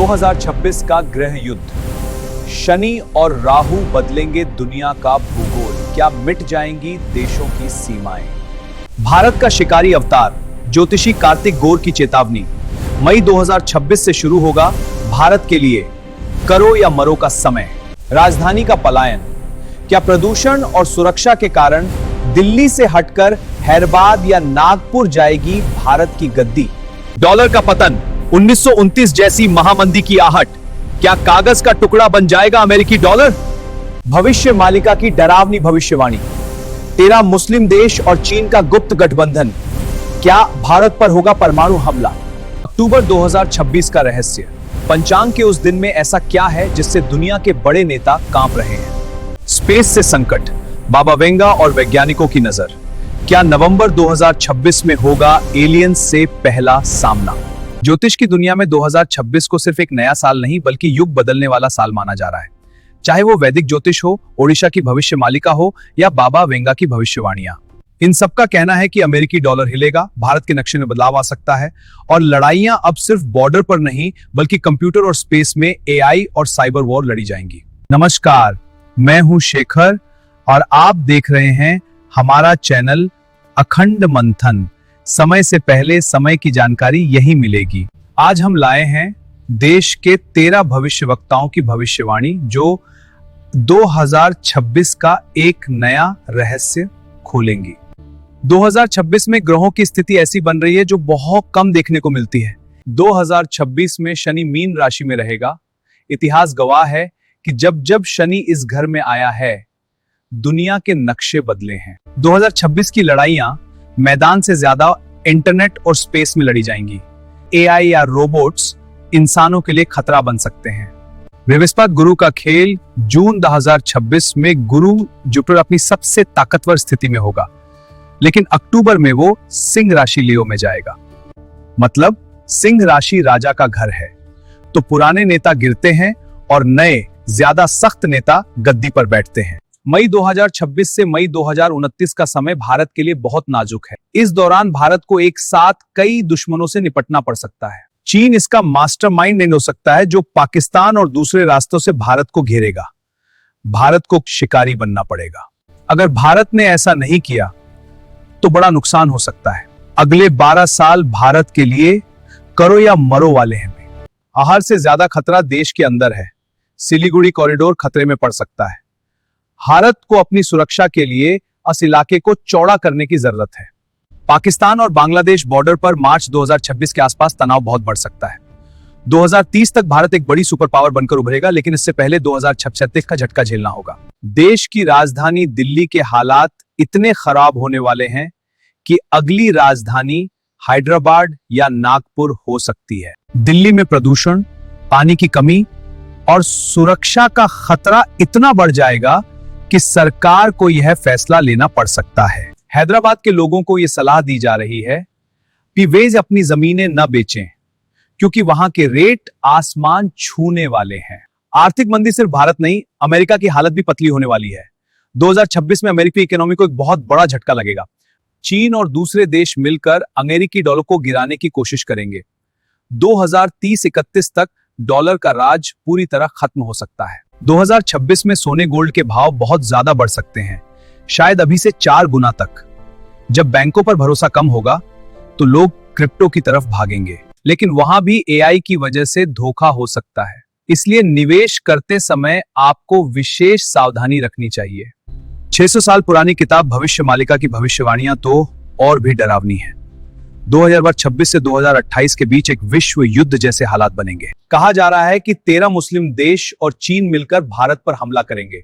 2026 का ग्रह युद्ध। शनि और राहु बदलेंगे दुनिया का भूगोल। क्या मिट जाएंगी देशों की सीमाएं? भारत का शिकारी अवतार ज्योतिषी कार्तिक गोर की चेतावनी। मई 2026 से शुरू होगा भारत के लिए करो या मरो का समय। राजधानी का पलायन। क्या प्रदूषण और सुरक्षा के कारण दिल्ली से हटकर हैदराबाद या नागपुर जाएगी भारत की गद्दी? डॉलर का पतन। 1929 जैसी महामंदी की आहट। क्या कागज का टुकड़ा बन जाएगा अमेरिकी डॉलर? भविष्य मालिका की डरावनी भविष्यवाणी। 13 मुस्लिम देश और चीन का गुप्त गठबंधन। क्या भारत पर होगा परमाणु हमला? अक्टूबर 2026 का रहस्य। पंचांग के उस दिन में ऐसा क्या है जिससे दुनिया के बड़े नेता कांप रहे हैं? स्पेस से संकट। बाबा वेंगा और वैज्ञानिकों की नजर। क्या नवंबर 2026 में होगा एलियंस से पहला सामना? ज्योतिष की दुनिया में 2026 को सिर्फ एक नया साल नहीं बल्कि युग बदलने वाला साल माना जा रहा है। चाहे वो वैदिक ज्योतिष हो, ओडिशा की भविष्य मालिका हो या बाबा वेंगा की भविष्यवाणियां, इन सबका कहना है कि अमेरिकी डॉलर हिलेगा, भारत के नक्शे में बदलाव आ सकता है और लड़ाइयां अब सिर्फ बॉर्डर पर नहीं बल्कि कंप्यूटर और स्पेस में एआई और साइबर वॉर लड़ी जाएंगी। नमस्कार, मैं हूं शेखर और आप देख रहे हैं हमारा चैनल अखंड मंथन। समय से पहले समय की जानकारी यही मिलेगी। आज हम लाए हैं देश के 13 भविष्यवक्ताओं की भविष्यवाणी जो 2026 का एक नया रहस्य खोलेंगी। 2026 में ग्रहों की स्थिति ऐसी बन रही है जो बहुत कम देखने को मिलती है। 2026 में शनि मीन राशि में रहेगा। इतिहास गवाह है कि जब जब शनि इस घर में आया है दुनिया के नक्शे बदले हैं। 2026 की लड़ाइयां मैदान से ज्यादा इंटरनेट और स्पेस में लड़ी जाएंगी। एआई या रोबोट्स इंसानों के लिए खतरा बन सकते हैं। बृहस्पति गुरु का खेल। जून 2026 में गुरु जुपिटर अपनी सबसे ताकतवर स्थिति में होगा, लेकिन अक्टूबर में वो सिंह राशि लियो में जाएगा। मतलब सिंह राशि राजा का घर है, तो पुराने नेता गिरते हैं और नए ज्यादा सख्त नेता गद्दी पर बैठते हैं। मई 2026 से मई 2029 का समय भारत के लिए बहुत नाजुक है। इस दौरान भारत को एक साथ कई दुश्मनों से निपटना पड़ सकता है। चीन इसका मास्टरमाइंड नहीं हो सकता है, जो पाकिस्तान और दूसरे रास्तों से भारत को घेरेगा। भारत को शिकारी बनना पड़ेगा। अगर भारत ने ऐसा नहीं किया तो बड़ा नुकसान हो सकता है। अगले 12 साल भारत के लिए करो या मरो वाले हैं। आहार से ज्यादा खतरा देश के अंदर है। सिलीगुड़ी कॉरिडोर खतरे में पड़ सकता है। भारत को अपनी सुरक्षा के लिए इस इलाके को चौड़ा करने की जरूरत है। पाकिस्तान और बांग्लादेश बॉर्डर पर मार्च 2026 के आसपास तनाव बहुत बढ़ सकता है। 2030 तक भारत एक बड़ी सुपर पावर बनकर उभरेगा, लेकिन इससे पहले 2036 का झटका झेलना होगा। देश की राजधानी दिल्ली के हालात इतने खराब होने वाले हैं कि अगली राजधानी हैदराबाद या नागपुर हो सकती है। दिल्ली में प्रदूषण, पानी की कमी और सुरक्षा का खतरा इतना बढ़ जाएगा कि सरकार को यह फैसला लेना पड़ सकता है। हैदराबाद के लोगों को यह सलाह दी जा रही है कि वे अपनी जमीनें न बेचें, क्योंकि वहां के रेट आसमान छूने वाले हैं। आर्थिक मंदी सिर्फ भारत नहीं, अमेरिका की हालत भी पतली होने वाली है। 2026 में अमेरिकी इकोनॉमी को एक बहुत बड़ा झटका लगेगा। चीन और दूसरे देश मिलकर अमेरिकी डॉलर को गिराने की कोशिश करेंगे। 2030-31 तक डॉलर का राज पूरी तरह खत्म हो सकता है। 2026 में सोने गोल्ड के भाव बहुत ज्यादा बढ़ सकते हैं, शायद अभी से 4 गुना तक। जब बैंकों पर भरोसा कम होगा तो लोग क्रिप्टो की तरफ भागेंगे, लेकिन वहां भी एआई की वजह से धोखा हो सकता है। इसलिए निवेश करते समय आपको विशेष सावधानी रखनी चाहिए। 600 साल पुरानी किताब भविष्य मालिका की भविष्यवाणियां तो और भी डरावनी है। 2026 से 2028 के बीच एक विश्व युद्ध जैसे हालात बनेंगे। कहा जा रहा है कि 13 मुस्लिम देश और चीन मिलकर भारत पर हमला करेंगे।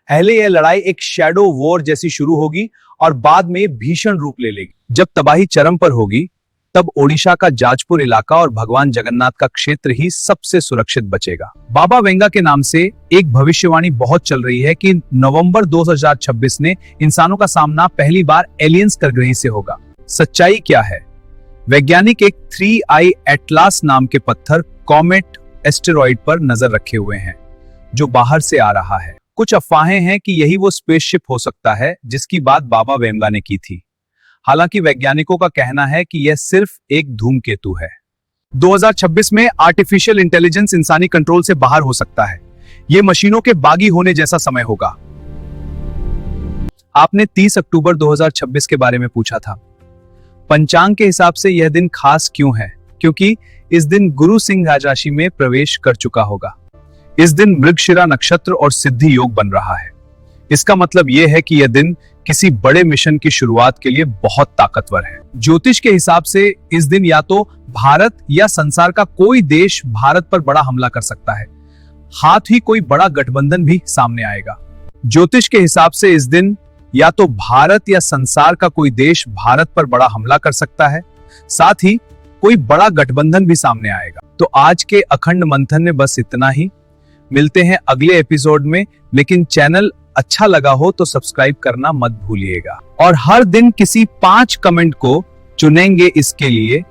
पहले यह लड़ाई एक शैडो वॉर जैसी शुरू होगी और बाद में भीषण रूप ले लेगी। जब तबाही चरम पर होगी तब ओडिशा का जाजपुर इलाका और भगवान जगन्नाथ का क्षेत्र ही सबसे सुरक्षित बचेगा। बाबा वेंगा के नाम से एक भविष्यवाणी बहुत चल रही है कि नवंबर 2026 में इंसानों का सामना पहली बार एलियंस करग्रही से होगा। सच्चाई क्या है? वैज्ञानिक एक 3i एटलास नाम के पत्थर कॉमेट एस्टेरॉइड पर नजर रखे हुए हैं जो बाहर से आ रहा है। कुछ अफवाहें हैं कि यही वो स्पेसशिप हो सकता है जिसकी बात बाबा वेंगा ने की थी। हालांकि वैज्ञानिकों का कहना है कि यह सिर्फ एक धूमकेतु है। 2026 में आर्टिफिशियल इंटेलिजेंस इंसानी कंट्रोल से बाहर हो सकता है। यह मशीनों के बागी होने जैसा समय होगा। आपने 30 अक्टूबर 2026 के बारे में पूछा था। पंचांग के हिसाब से यह दिन खास क्यों है? क्योंकि इस दिन गुरु सिंह राजराशि में प्रवेश कर चुका होगा। इस दिन मृगशिरा नक्षत्र और सिद्धि योग बन रहा है। इसका मतलब यह है कि यह दिन किसी बड़े मिशन की शुरुआत के लिए बहुत ताकतवर है। ज्योतिष के हिसाब से इस दिन या तो भारत या संसार का कोई देश भारत पर बड़ा हमला कर सकता है, हाथ ही कोई बड़ा गठबंधन भी सामने आएगा। ज्योतिष के हिसाब से इस दिन या तो भारत या संसार का कोई देश भारत पर बड़ा हमला कर सकता है, साथ ही कोई बड़ा गठबंधन भी सामने आएगा। तो आज के अखंड मंथन में बस इतना ही। मिलते हैं अगले एपिसोड में, लेकिन चैनल अच्छा लगा हो तो सब्सक्राइब करना मत भूलिएगा। और हर दिन किसी 5 कमेंट को चुनेंगे इसके लिए